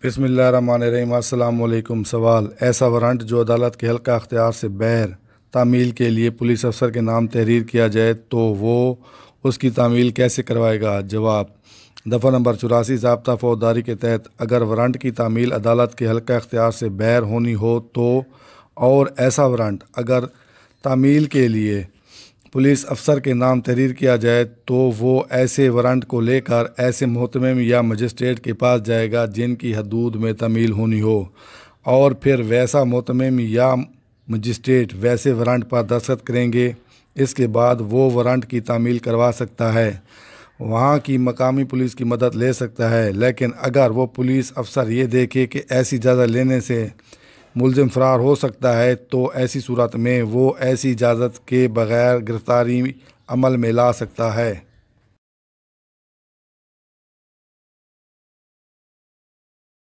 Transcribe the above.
बिस्मिल्लाहिर्रहमानिर्रहीम। अस्सलाम वालेकुम। सवाल: ऐसा वारंट जो अदालत के हल्का अख्तियार से बैर तामील के लिए पुलिस अफसर के नाम तहरीर किया जाए तो वो उसकी तामील कैसे करवाएगा? जवाब: दफ़ा नंबर 84 ज़ाब्ता फौजदारी के तहत अगर वारंट की तामील अदालत के हल्का अख्तियार से बैर होनी हो तो, और ऐसा वारंट अगर तामील के लिए पुलिस अफसर के नाम तहरीर किया जाए तो वो ऐसे वारंट को लेकर ऐसे मुहतमिम या मजिस्ट्रेट के पास जाएगा जिनकी हदूद में तामील होनी हो, और फिर वैसा मुहतमिम या मजिस्ट्रेट वैसे वारंट पर दस्तखत करेंगे। इसके बाद वो वारंट की तामील करवा सकता है, वहाँ की मकामी पुलिस की मदद ले सकता है। लेकिन अगर वो पुलिस अफसर ये देखे कि ऐसी इजाज़त लेने से मुलजिम फ़रार हो सकता है तो ऐसी सूरत में वो ऐसी इजाज़त के बग़ैर गिरफ़्तारी अमल में ला सकता है।